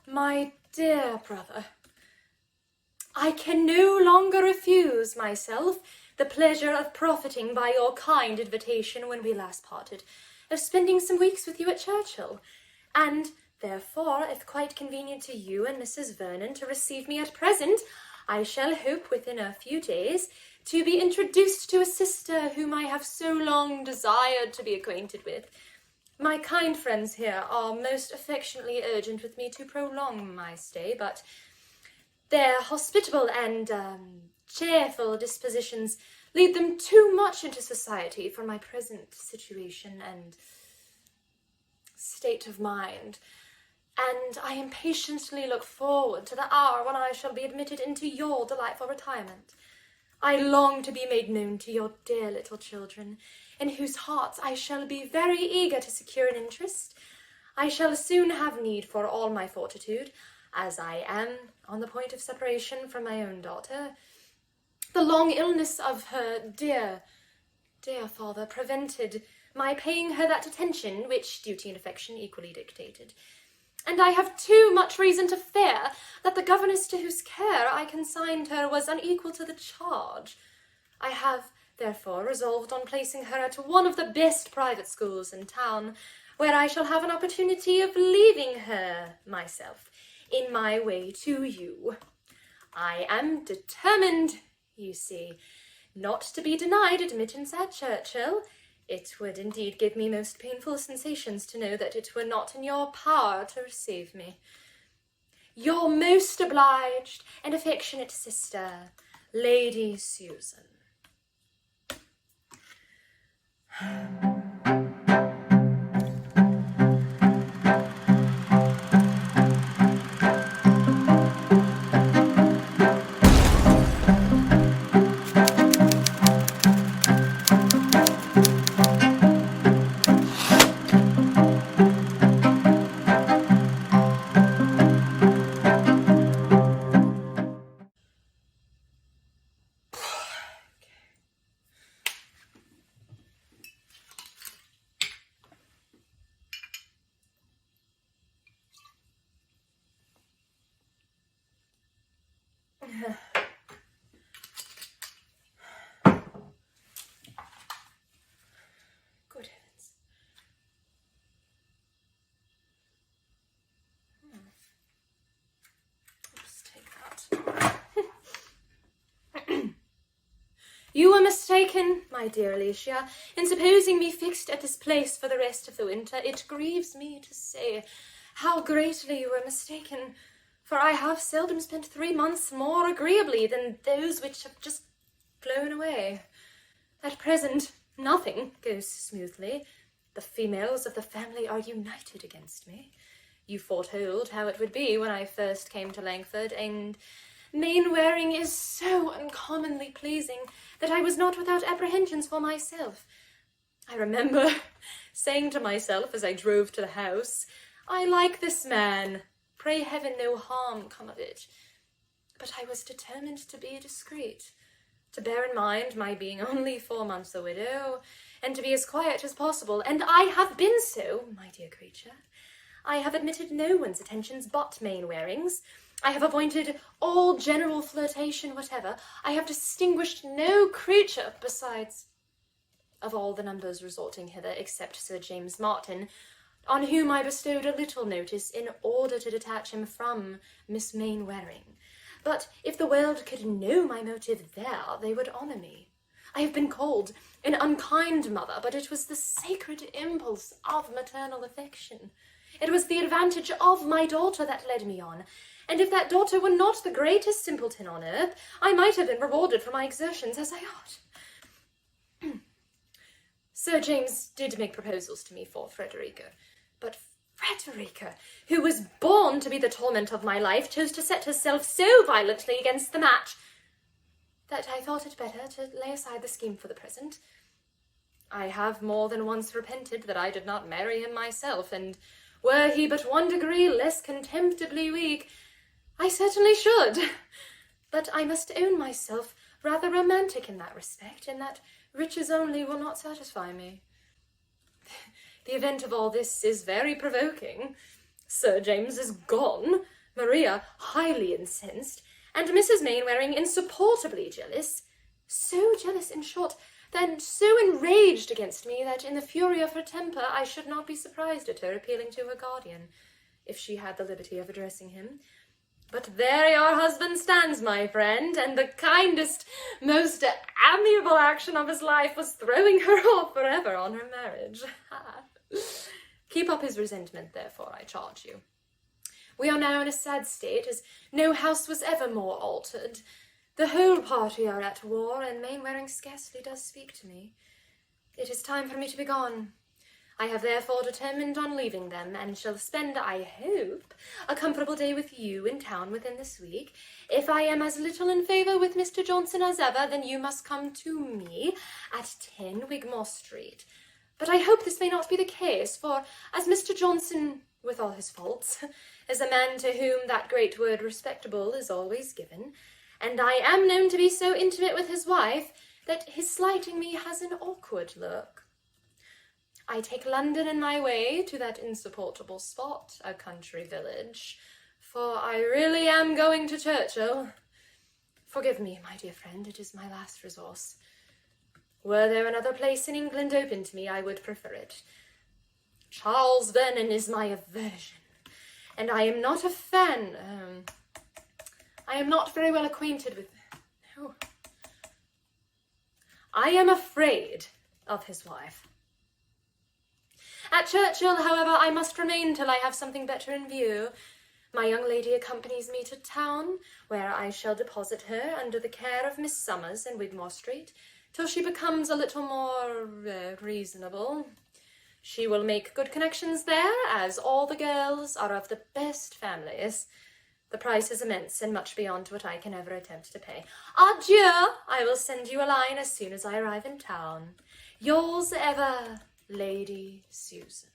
My dear brother, I can no longer refuse myself the pleasure of profiting by your kind invitation when we last parted, of spending some weeks with you at Churchill, and therefore, if quite convenient to you and Mrs. Vernon to receive me at present, I shall hope within a few days to be introduced to a sister whom I have so long desired to be acquainted with. My kind friends here are most affectionately urgent with me to prolong my stay, but their hospitable and cheerful dispositions lead them too much into society for my present situation and state of mind, and I impatiently look forward to the hour when I shall be admitted into your delightful retirement. I long to be made known to your dear little children, in whose hearts I shall be very eager to secure an interest. I shall soon have need for all my fortitude, as I am on the point of separation from my own daughter. The long illness of her dear father prevented my paying her that attention which duty and affection equally dictated, and I have too much reason to fear that the governess to whose care I consigned her was unequal to the charge. I have, therefore, resolved on placing her at one of the best private schools in town, where I shall have an opportunity of leaving her myself in my way to you. I am determined, you see, not to be denied admittance at Churchill. It would indeed give me most painful sensations to know that it were not in your power to receive me. Your most obliged and affectionate sister, Lady Susan. Good heavens. Just take that. You were mistaken, my dear Alicia, in supposing me fixed at this place for the rest of the winter. It grieves me to say how greatly you were mistaken, for I have seldom spent 3 months more agreeably than those which have just flown away. At present, nothing goes smoothly. The females of the family are united against me. You foretold how it would be when I first came to Langford, and Mainwaring is so uncommonly pleasing that I was not without apprehensions for myself. I remember saying to myself as I drove to the house, I like this man. Pray heaven no harm come of it. But I was determined to be discreet, to bear in mind my being only 4 months a widow, and to be as quiet as possible, and I have been so, my dear creature. I have admitted no one's attentions but Mainwaring's. I have avoided all general flirtation whatever. I have distinguished no creature besides, of all the numbers resorting hither, except Sir James Martin, on whom I bestowed a little notice in order to detach him from Miss Mainwaring. But if the world could know my motive there, they would honour me. I have been called an unkind mother, but it was the sacred impulse of maternal affection. It was the advantage of my daughter that led me on, and if that daughter were not the greatest simpleton on earth, I might have been rewarded for my exertions as I ought. Sir James did make proposals to me for Frederica, but Frederica, who was born to be the torment of my life, chose to set herself so violently against the match that I thought it better to lay aside the scheme for the present. I have more than once repented that I did not marry him myself, and were he but 1 degree less contemptibly weak, I certainly should. But I must own myself rather romantic in that respect, in that riches only will not satisfy me. The event of all this is very provoking. Sir James is gone. Maria highly incensed, and Mrs. Mainwaring insupportably jealous. So jealous, in short, then so enraged against me that in the fury of her temper I should not be surprised at her appealing to her guardian, if she had the liberty of addressing him. But there your husband stands, my friend, and the kindest, most amiable action of his life was throwing her off forever on her marriage. Keep up his resentment, therefore, I charge you. We are now in a sad state, as no house was ever more altered. The whole party are at war, and Mainwaring scarcely does speak to me. It is time for me to be gone. I have therefore determined on leaving them, and shall spend, I hope, a comfortable day with you in town within this week. If I am as little in favour with Mr. Johnson as ever, then you must come to me at 10 Wigmore Street. But I hope this may not be the case, for as Mr. Johnson, with all his faults, is a man to whom that great word respectable is always given, and I am known to be so intimate with his wife that his slighting me has an awkward look. I take London in my way to that insupportable spot, a country village, for I really am going to Churchill. Forgive me, my dear friend, it is my last resource. Were there another place in England open to me, I would prefer it. Charles Vernon is my aversion, and I am not a fan. I am not very well acquainted with... No. I am afraid of his wife. At Churchill, however, I must remain till I have something better in view. My young lady accompanies me to town, where I shall deposit her under the care of Miss Summers in Wigmore Street, till she becomes a little more reasonable. She will make good connections there, as all the girls are of the best families. The price is immense, and much beyond what I can ever attempt to pay. Adieu! I will send you a line as soon as I arrive in town. Yours ever, Lady Susan.